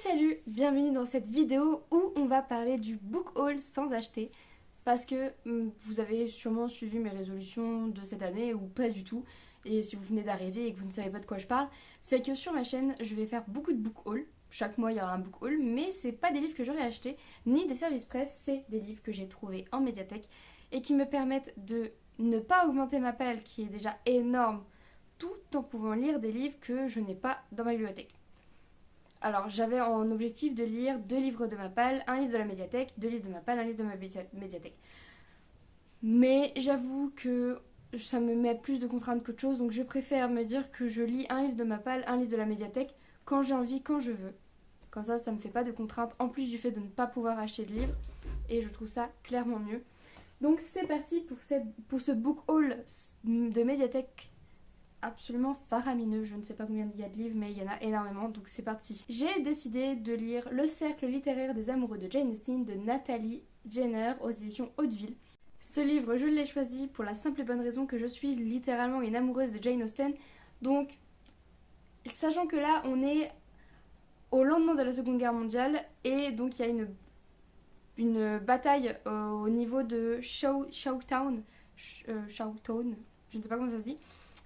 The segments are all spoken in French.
Salut, bienvenue dans cette vidéo où on va parler du book haul sans acheter. Parce que vous avez sûrement suivi mes résolutions de cette année ou pas du tout. Et si vous venez d'arriver et que vous ne savez pas de quoi je parle, c'est que sur ma chaîne, je vais faire beaucoup de book haul. Chaque mois, il y aura un book haul, mais c'est pas des livres que j'aurais achetés, ni des services presse, c'est des livres que j'ai trouvés en médiathèque et qui me permettent de ne pas augmenter ma palle, qui est déjà énorme, tout en pouvant lire des livres que je n'ai pas dans ma bibliothèque. Alors, j'avais en objectif de lire 2 livres de ma palle, un livre de la médiathèque, 2 livres de ma palle, un livre de ma médiathèque. Mais j'avoue que ça me met plus de contraintes qu'autre chose, donc je préfère me dire que je lis un livre de ma palle, un livre de la médiathèque, quand j'ai envie, quand je veux. Comme ça me fait pas de contraintes, en plus du fait de ne pas pouvoir acheter de livres, et je trouve ça clairement mieux. Donc c'est parti pour ce book haul de médiathèque absolument faramineux. Je ne sais pas combien il y a de livres, mais il y en a énormément, donc c'est parti. J'ai décidé de lire Le cercle littéraire des amoureux de Jane Austen de Nathalie Jenner aux éditions Hauteville. Ce livre, je l'ai choisi pour la simple et bonne raison que je suis littéralement une amoureuse de Jane Austen. Donc, sachant que là, on est au lendemain de la Seconde Guerre mondiale, et donc il y a une bataille au niveau de Shawtown, Shawtown, je ne sais pas comment ça se dit.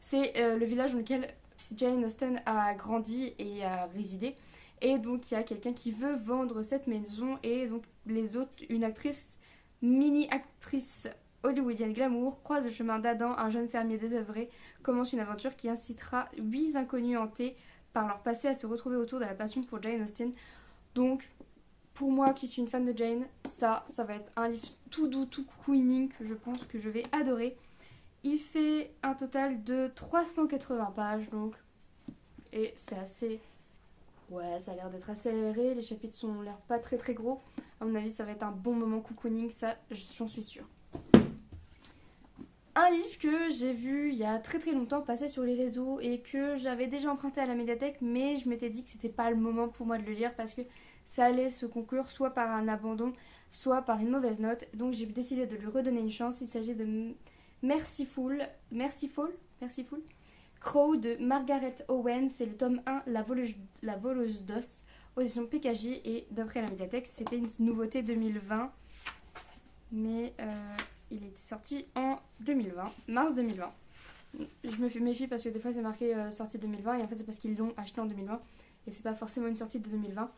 C'est le village dans lequel Jane Austen a grandi et a résidé. Et donc il y a quelqu'un qui veut vendre cette maison et donc les autres, une actrice, mini-actrice hollywoodienne glamour, croise le chemin d'Adam, un jeune fermier désœuvré, commence une aventure qui incitera 8 inconnus hantés par leur passé à se retrouver autour de la passion pour Jane Austen. Donc pour moi qui suis une fan de Jane, ça va être un livre tout doux, tout cocooning que je pense que je vais adorer. Il fait un total de 380 pages donc. Et c'est assez... Ouais, ça a l'air d'être assez aéré. Les chapitres ont l'air pas très très gros. À mon avis, ça va être un bon moment cocooning, ça j'en suis sûre. Un livre que j'ai vu il y a très très longtemps passer sur les réseaux et que j'avais déjà emprunté à la médiathèque, mais je m'étais dit que c'était pas le moment pour moi de le lire parce que ça allait se conclure soit par un abandon, soit par une mauvaise note. Donc j'ai décidé de lui redonner une chance. Il s'agit de Merciful Crow de Margaret Owen. C'est le tome 1, la voleuse d'os, aux éditions PKJ. Et d'après la médiathèque, c'était une nouveauté 2020. Mais il est sorti en 2020, mars 2020. Je me méfie parce que des fois c'est marqué sortie 2020 et en fait c'est parce qu'ils l'ont acheté en 2020 et c'est pas forcément une sortie de 2020.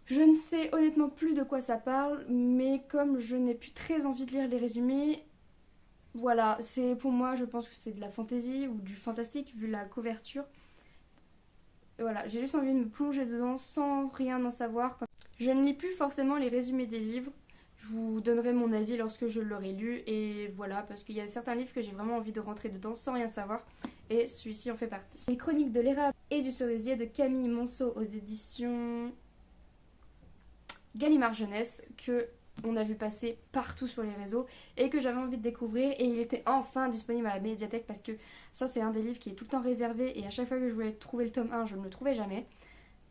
Je ne sais honnêtement plus de quoi ça parle, mais comme je n'ai plus très envie de lire les résumés, voilà, c'est pour moi, je pense que c'est de la fantasy ou du fantastique vu la couverture. Et voilà, j'ai juste envie de me plonger dedans sans rien en savoir. Je ne lis plus forcément les résumés des livres. Je vous donnerai mon avis lorsque je l'aurai lu. Et voilà, parce qu'il y a certains livres que j'ai vraiment envie de rentrer dedans sans rien savoir. Et celui-ci en fait partie. Les chroniques de l'érable et du cerisier de Camille Monceau aux éditions Gallimard Jeunesse, que on a vu passer partout sur les réseaux et que j'avais envie de découvrir, et il était enfin disponible à la médiathèque parce que ça c'est un des livres qui est tout le temps réservé et à chaque fois que je voulais trouver le tome 1 je ne le trouvais jamais.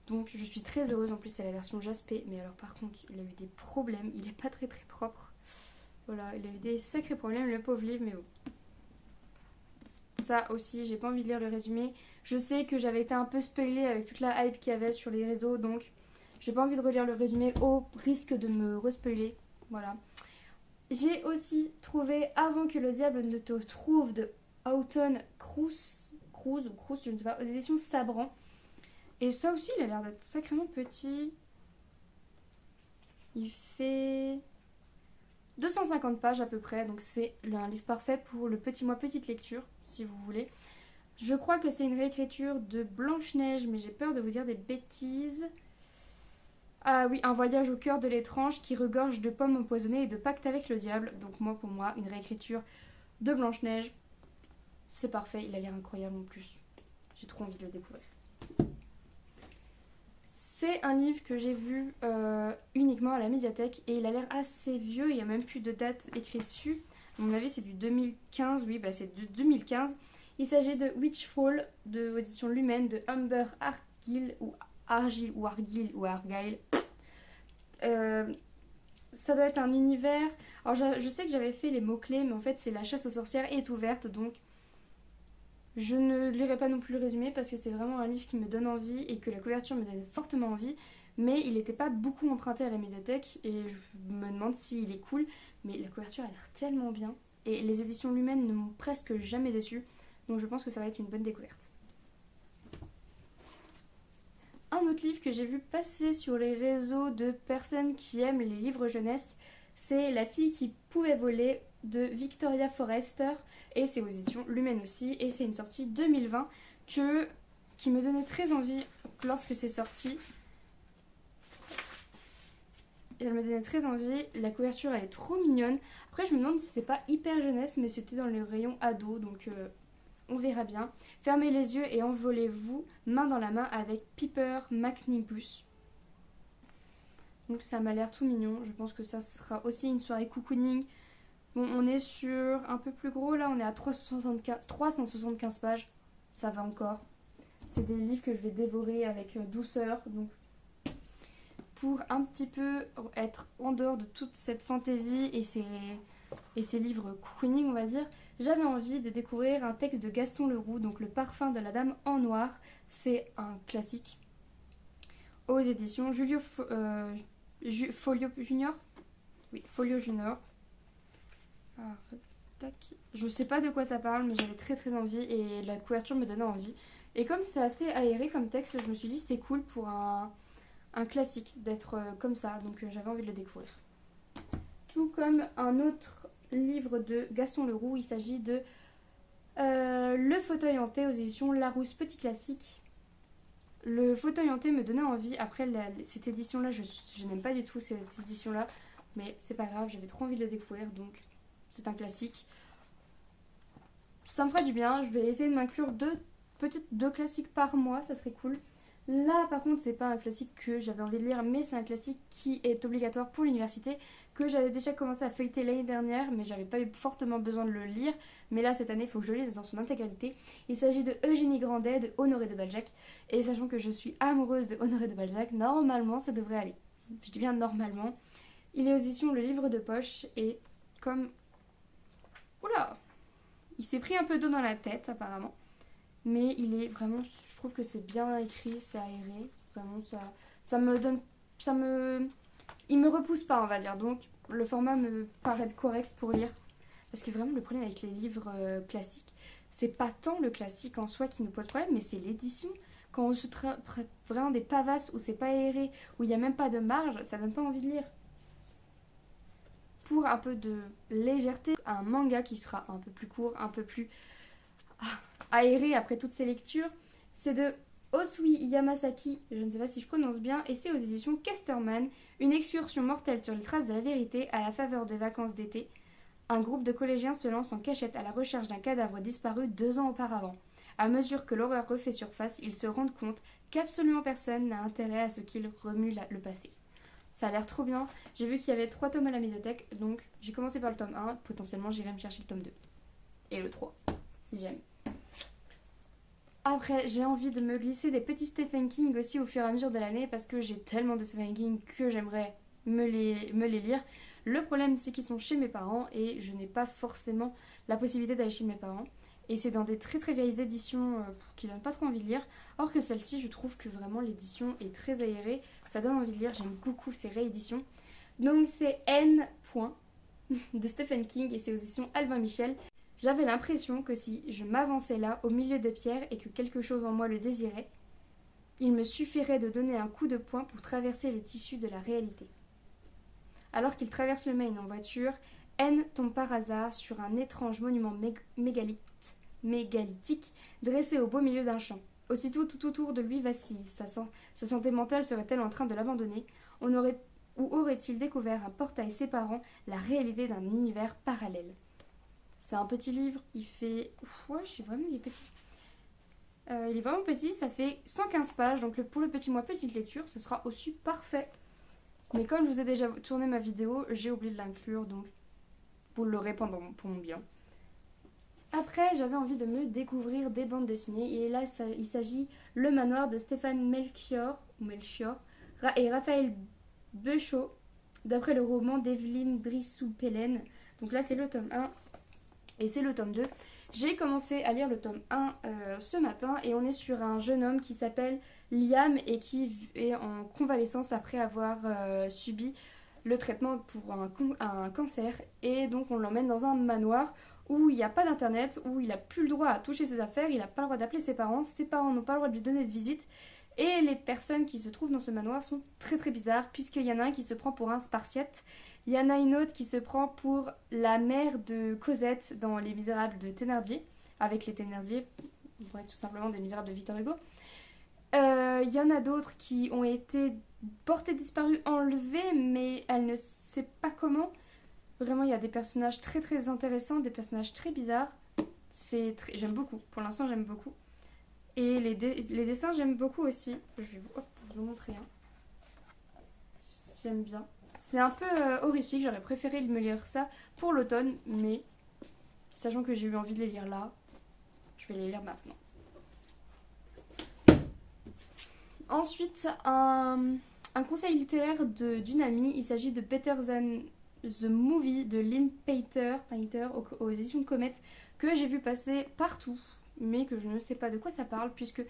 Donc je suis très heureuse. En plus c'est la version Jaspé, mais alors par contre il a eu des problèmes, il est pas très très propre. Voilà, il a eu des sacrés problèmes le pauvre livre, mais bon. Ça aussi, j'ai pas envie de lire le résumé. Je sais que j'avais été un peu spoilée avec toute la hype qu'il y avait sur les réseaux, donc j'ai pas envie de relire le résumé au risque de me respoiler. Voilà. J'ai aussi trouvé Avant que le diable ne te trouve de Houghton Cruz, je ne sais pas, aux éditions Sabran. Et ça aussi, il a l'air d'être sacrément petit. Il fait 250 pages à peu près, donc c'est un livre parfait pour le petit mois petite lecture, si vous voulez. Je crois que c'est une réécriture de Blanche-Neige, mais j'ai peur de vous dire des bêtises. Ah oui, Un voyage au cœur de l'étrange qui regorge de pommes empoisonnées et de pacte avec le diable. Donc pour moi, une réécriture de Blanche-Neige, c'est parfait. Il a l'air incroyable en plus. J'ai trop envie de le découvrir. C'est un livre que j'ai vu uniquement à la médiathèque et il a l'air assez vieux. Il n'y a même plus de date écrite dessus. À mon avis, c'est du 2015. Oui, bah c'est de 2015. Il s'agit de Witchfall de l'édition Lumen de Humber Argyle ou Argyle. Ça doit être un univers. Alors je sais que j'avais fait les mots-clés, mais en fait c'est la chasse aux sorcières est ouverte, donc Je ne lirai pas non plus le résumé parce que c'est vraiment un livre qui me donne envie et que la couverture me donne fortement envie. Mais il n'était pas beaucoup emprunté à la médiathèque et je me demande s'il est cool. Mais la couverture a l'air tellement bien. Et les éditions Lumen ne m'ont presque jamais déçu. Donc je pense que ça va être une bonne découverte. Un autre livre que j'ai vu passer sur les réseaux de personnes qui aiment les livres jeunesse, c'est La fille qui pouvait voler de Victoria Forrester et c'est aux éditions Lumen aussi et c'est une sortie 2020 qui me donnait très envie lorsque c'est sorti. Elle me donnait très envie, la couverture elle est trop mignonne. Après je me demande si c'est pas hyper jeunesse mais c'était dans le rayon ado donc on verra bien. Fermez les yeux et envolez-vous main dans la main avec Piper McNimbus. Donc ça m'a l'air tout mignon. Je pense que ça sera aussi une soirée cocooning. Bon, on est sur un peu plus gros là. On est à 375 pages. Ça va encore. C'est des livres que je vais dévorer avec douceur. Donc pour un petit peu être en dehors de toute cette fantaisie et ces livres cocooning on va dire, j'avais envie de découvrir un texte de Gaston Leroux, donc Le parfum de la dame en noir. C'est un classique aux éditions Folio Junior. Oui, Folio Junior. Alors, tac. Je sais pas de quoi ça parle, mais j'avais très très envie et la couverture me donnait envie. Et comme c'est assez aéré comme texte, je me suis dit c'est cool pour un classique d'être comme ça, donc j'avais envie de le découvrir. Tout comme un autre livre de Gaston Leroux, il s'agit de Le fauteuil hanté aux éditions Larousse Petit Classique. Le fauteuil hanté me donnait envie. Après, cette édition-là, je n'aime pas du tout cette édition-là. Mais c'est pas grave, j'avais trop envie de le découvrir. Donc, c'est un classique. Ça me fera du bien. Je vais essayer de m'inclure peut-être deux classiques par mois. Ça serait cool. Là, par contre, c'est pas un classique que j'avais envie de lire. Mais c'est un classique qui est obligatoire pour l'université. Que j'avais déjà commencé à feuilleter l'année dernière. Mais j'avais pas eu fortement besoin de le lire. Mais là, cette année, il faut que je le lise dans son intégralité. Il s'agit de Eugénie Grandet, de Honoré de Balzac. Et sachant que je suis amoureuse de Honoré de Balzac, normalement, ça devrait aller. Je dis bien normalement. Il est aux éditions Le Livre de Poche. Et comme... Oula! Il s'est pris un peu d'eau dans la tête, apparemment. Mais il est vraiment... Je trouve que c'est bien écrit, c'est aéré. Vraiment, ça me donne... Il me repousse pas, on va dire. Donc, le format me paraît correct pour lire. Parce que vraiment, le problème avec les livres classiques, c'est pas tant le classique en soi qui nous pose problème, mais c'est l'édition. Quand on se vraiment des pavasses où c'est pas aéré, où il n'y a même pas de marge, ça donne pas envie de lire. Pour un peu de légèreté, un manga qui sera un peu plus court, un peu plus aéré après toutes ces lectures, c'est de Osui Yamasaki, je ne sais pas si je prononce bien, et c'est aux éditions Casterman, une excursion mortelle sur les traces de la vérité à la faveur des vacances d'été. Un groupe de collégiens se lance en cachette à la recherche d'un cadavre disparu 2 ans auparavant. À mesure que l'horreur refait surface, ils se rendent compte qu'absolument personne n'a intérêt à ce qu'il remue le passé. Ça a l'air trop bien. J'ai vu qu'il y avait 3 tomes à la médiathèque, donc j'ai commencé par le tome 1. Potentiellement, j'irai me chercher le tome 2. Et le 3, si j'aime. Après, j'ai envie de me glisser des petits Stephen King aussi au fur et à mesure de l'année parce que j'ai tellement de Stephen King que j'aimerais me les lire. Le problème, c'est qu'ils sont chez mes parents et je n'ai pas forcément la possibilité d'aller chez mes parents. Et c'est dans des très très vieilles éditions qui donnent pas trop envie de lire. Or que celle-ci, je trouve que vraiment l'édition est très aérée. Ça donne envie de lire, j'aime beaucoup ces rééditions. Donc c'est N. de Stephen King et c'est aux éditions Albin Michel. J'avais l'impression que si je m'avançais là, au milieu des pierres, et que quelque chose en moi le désirait, il me suffirait de donner un coup de poing pour traverser le tissu de la réalité. Alors qu'il traverse le Maine en voiture, N tombe par hasard sur un étrange monument mégalithique dressé au beau milieu d'un champ. Aussitôt, tout autour de lui vacille. Sa santé mentale serait-elle en train de l'abandonner? Ou aurait-il découvert un portail séparant la réalité d'un univers parallèle? C'est un petit livre, il fait... Ouais, je suis vraiment... Il est petit. Il est vraiment petit, ça fait 115 pages, donc pour le petit mois petite lecture, ce sera aussi parfait. Mais comme je vous ai déjà tourné ma vidéo, j'ai oublié de l'inclure, donc vous l'aurez pour mon bien. Après, j'avais envie de me découvrir des bandes dessinées, et là, il s'agit Le Manoir de Stéphane Melchior et Raphaël Beuchot, d'après le roman d'Evelyne Brissou-Pellen. Donc là, c'est le tome 1, et c'est le tome 2. J'ai commencé à lire le tome 1 ce matin et on est sur un jeune homme qui s'appelle Liam et qui est en convalescence après avoir subi le traitement pour un cancer. Et donc on l'emmène dans un manoir où il n'y a pas d'internet, où il n'a plus le droit à toucher ses affaires, il n'a pas le droit d'appeler ses parents n'ont pas le droit de lui donner de visite. Et les personnes qui se trouvent dans ce manoir sont très très bizarres, puisqu'il y en a un qui se prend pour un spartiate, il y en a une autre qui se prend pour la mère de Cosette dans Les Misérables de Thénardier, avec les Thénardier, bref, tout simplement des Misérables de Victor Hugo. Il y en a d'autres qui ont été portées disparues, enlevées, mais elle ne sait pas comment. Vraiment, il y a des personnages très très intéressants, des personnages très bizarres. J'aime beaucoup, pour l'instant j'aime beaucoup. Et les dessins, j'aime beaucoup aussi. Je vais vous montrer un. J'aime bien. C'est un peu horrifique, j'aurais préféré me lire ça pour l'automne, mais sachant que j'ai eu envie de les lire là, je vais les lire maintenant. Ensuite, un conseil littéraire d'une amie, il s'agit de Better Than the Movie de Lynn Painter aux éditions Comet, que j'ai vu passer partout, mais que je ne sais pas de quoi ça parle, puisque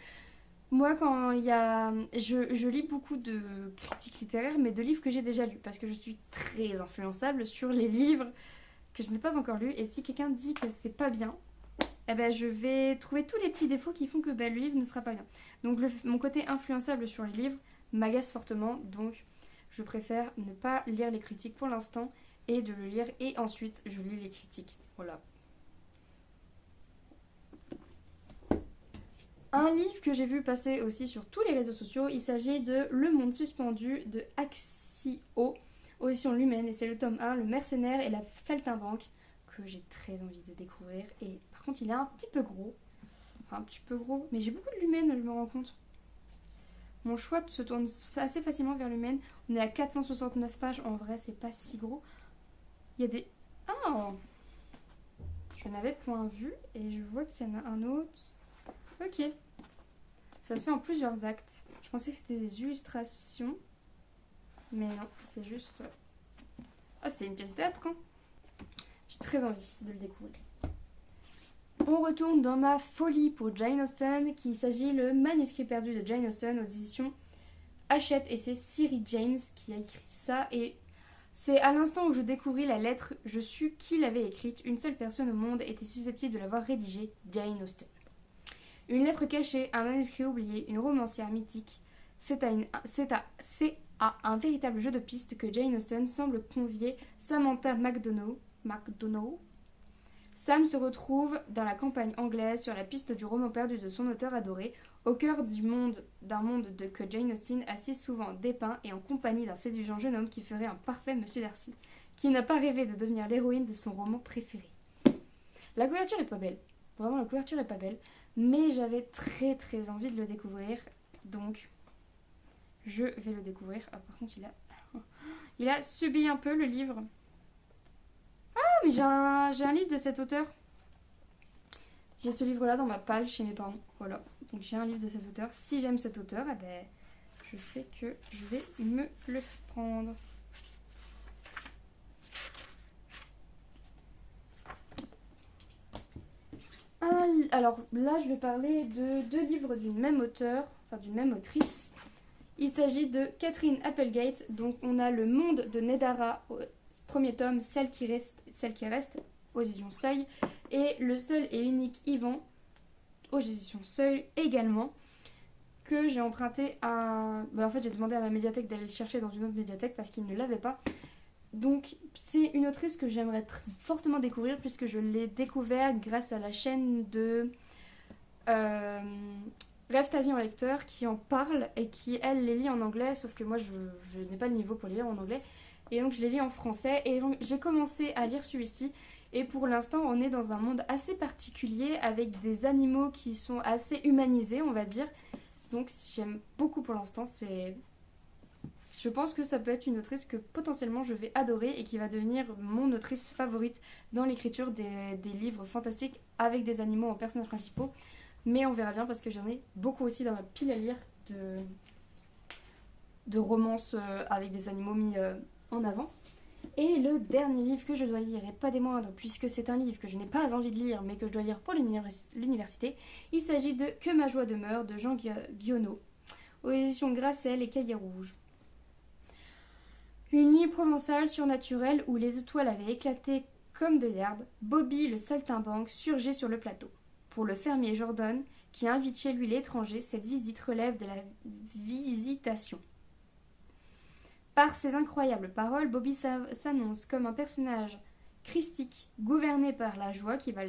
moi, quand il y a... Je lis beaucoup de critiques littéraires, mais de livres que j'ai déjà lus, parce que je suis très influençable sur les livres que je n'ai pas encore lus, et si quelqu'un dit que c'est pas bien, eh ben, je vais trouver tous les petits défauts qui font que le livre ne sera pas bien. Donc mon côté influençable sur les livres m'agace fortement, donc je préfère ne pas lire les critiques pour l'instant, et de le lire, et ensuite je lis les critiques. Voilà. Un livre que j'ai vu passer aussi sur tous les réseaux sociaux, il s'agit de Le Monde Suspendu de Axio, aux éditions Lumen, et c'est le tome 1, Le Mercenaire et la Saltimbanque, que j'ai très envie de découvrir. Et par contre, il est un petit peu gros. Enfin, un petit peu gros, mais j'ai beaucoup de Lumen, je me rends compte. Mon choix se tourne assez facilement vers Lumen. On est à 469 pages, en vrai, c'est pas si gros. Il y a des... Oh, je n'avais point vu, et je vois qu'il y en a un autre. Ok. Ça se fait en plusieurs actes. Je pensais que c'était des illustrations. Mais non, c'est juste... Ah, c'est une pièce de théâtre, hein. J'ai très envie de le découvrir. On retourne dans ma folie pour Jane Austen, qu'il s'agit le manuscrit perdu de Jane Austen aux éditions Hachette. Et c'est Ciri James qui a écrit ça. Et c'est à l'instant où je découvris la lettre, je sus qui l'avait écrite. Une seule personne au monde était susceptible de l'avoir rédigée, Jane Austen. Une lettre cachée, un manuscrit oublié, une romancière mythique. C'est à un véritable jeu de pistes que Jane Austen semble convier Samantha McDonagh. Sam se retrouve dans la campagne anglaise sur la piste du roman perdu de son auteur adoré, au cœur d'un monde que Jane Austen a si souvent dépeint et en compagnie d'un séduisant jeune homme qui ferait un parfait Monsieur Darcy, qui n'a pas rêvé de devenir l'héroïne de son roman préféré. La couverture est pas belle, vraiment la couverture est pas belle, mais j'avais très très envie de le découvrir, donc je vais le découvrir. Ah, par contre, il a subi un peu le livre. Ah, mais j'ai un livre de cet auteur. J'ai ce livre-là dans ma palle chez mes parents. Voilà. Donc j'ai un livre de cet auteur. Si j'aime cet auteur, eh ben, je sais que je vais me le prendre. Alors là, je vais parler de deux livres d'une même auteure, enfin d'une même autrice. Il s'agit de Catherine Applegate. Donc on a Le Monde de Nedara, premier tome, Celle qui reste, aux éditions Seuil, et Le Seul et Unique Yvan, aux éditions Seuil également, que j'ai emprunté à... en fait, j'ai demandé à ma médiathèque d'aller le chercher dans une autre médiathèque parce qu'ils ne l'avaient pas. Donc, c'est une autrice que j'aimerais fortement découvrir puisque je l'ai découvert grâce à la chaîne de Rêve ta vie en lecteur qui en parle et qui, elle, les lit en anglais, sauf que moi, je n'ai pas le niveau pour les lire en anglais. Et donc, je les lis en français et j'ai commencé à lire celui-ci. Et pour l'instant, on est dans un monde assez particulier avec des animaux qui sont assez humanisés, on va dire. Donc, j'aime beaucoup pour l'instant. Je pense que ça peut être une autrice que potentiellement je vais adorer et qui va devenir mon autrice favorite dans l'écriture des livres fantastiques avec des animaux en personnages principaux. Mais on verra bien parce que j'en ai beaucoup aussi dans ma pile à lire de romances avec des animaux mis en avant. Et le dernier livre que je dois lire, et pas des moindres, puisque c'est un livre que je n'ai pas envie de lire, mais que je dois lire pour l'université, il s'agit de Que ma joie demeure de Jean Giono, aux éditions Grasset et Cahiers Rouges. Une nuit provençale surnaturelle où les étoiles avaient éclaté comme de l'herbe, Bobby le saltimbanque surgit sur le plateau. Pour le fermier Jordan, qui invite chez lui l'étranger, cette visite relève de la visitation. Par ses incroyables paroles, Bobby s'annonce comme un personnage christique, gouverné par la joie qui va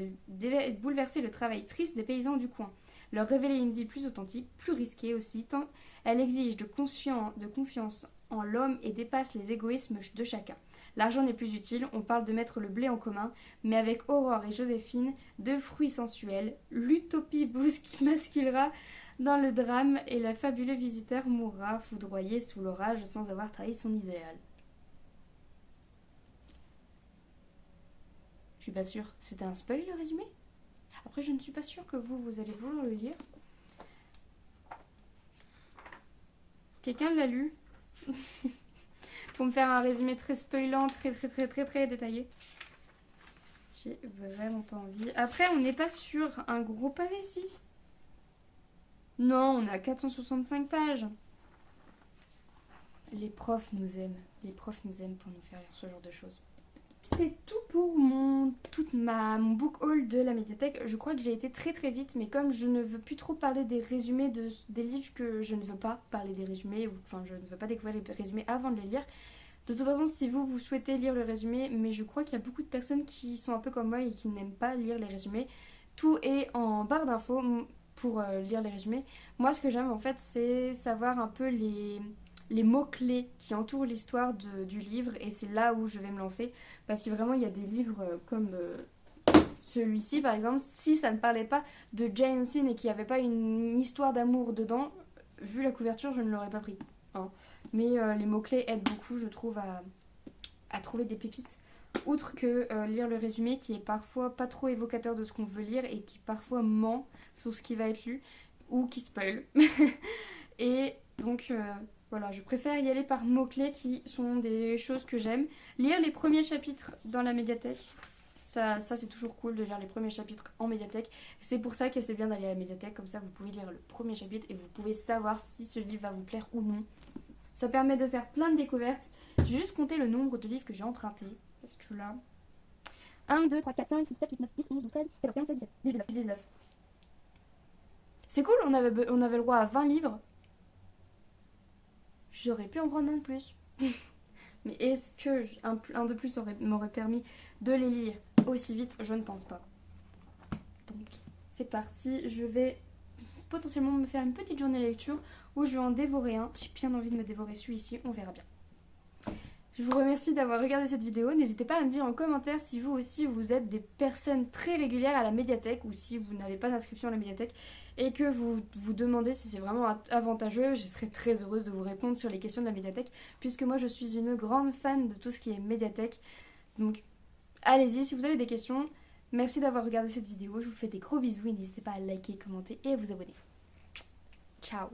bouleverser le travail triste des paysans du coin, leur révéler une vie plus authentique, plus risquée aussi, tant elle exige de confiance en l'homme et dépasse les égoïsmes de chacun. L'argent n'est plus utile, on parle de mettre le blé en commun, mais avec Aurore et Joséphine, deux fruits sensuels, l'utopie basculera dans le drame et le fabuleux visiteur mourra foudroyé sous l'orage sans avoir trahi son idéal. Je suis pas sûre. C'était un spoil le résumé? Après, je ne suis pas sûre que vous allez vouloir le lire. Quelqu'un l'a lu? Pour me faire un résumé très spoilant, très détaillé. J'ai vraiment pas envie. Après, on n'est pas sur un gros pavé, si. Non, on a 465 pages. Les profs nous aiment. Les profs nous aiment pour nous faire lire ce genre de choses. C'est tout pour mon book haul de la médiathèque. Je crois que j'ai été très vite, mais comme je ne veux plus trop parler des résumés des livres que je ne veux pas parler des résumés, enfin je ne veux pas découvrir les résumés avant de les lire. De toute façon, si vous souhaitez lire le résumé, mais je crois qu'il y a beaucoup de personnes qui sont un peu comme moi et qui n'aiment pas lire les résumés, tout est en barre d'infos pour lire les résumés. Moi, ce que j'aime en fait, c'est savoir un peu les mots-clés qui entourent l'histoire du livre, et c'est là où je vais me lancer, parce que vraiment, il y a des livres comme celui-ci, par exemple, si ça ne parlait pas de Jane Austen et qu'il n'y avait pas une histoire d'amour dedans, vu la couverture, je ne l'aurais pas pris. Hein. Mais les mots-clés aident beaucoup, je trouve, à trouver des pépites. Outre que lire le résumé qui est parfois pas trop évocateur de ce qu'on veut lire et qui parfois ment sur ce qui va être lu ou qui spoil. Et donc voilà, je préfère y aller par mots-clés qui sont des choses que j'aime. Lire les premiers chapitres dans la médiathèque, ça c'est toujours cool de lire les premiers chapitres en médiathèque. C'est pour ça que c'est bien d'aller à la médiathèque, comme ça vous pouvez lire le premier chapitre et vous pouvez savoir si ce livre va vous plaire ou non. Ça permet de faire plein de découvertes. J'ai juste compté le nombre de livres que j'ai empruntés. Parce que là... 1, 2, 3, 4, 5, 6, 7, 8, 9, 10, 11, 12, 13, 14, 15, 16, 17, 18, 19. C'est cool, on avait le droit à 20 livres. J'aurais pu en prendre un de plus. Mais est-ce que un de plus m'aurait permis de les lire aussi vite? Je ne pense pas. Donc, c'est parti. Je vais potentiellement me faire une petite journée lecture où je vais en dévorer un. J'ai bien envie de me dévorer celui-ci, on verra bien. Je vous remercie d'avoir regardé cette vidéo. N'hésitez pas à me dire en commentaire si vous aussi vous êtes des personnes très régulières à la médiathèque ou si vous n'avez pas d'inscription à la médiathèque et que vous vous demandez si c'est vraiment avantageux. Je serais très heureuse de vous répondre sur les questions de la médiathèque puisque moi je suis une grande fan de tout ce qui est médiathèque. Donc allez-y si vous avez des questions. Merci d'avoir regardé cette vidéo. Je vous fais des gros bisous et n'hésitez pas à liker, commenter et à vous abonner. Ciao!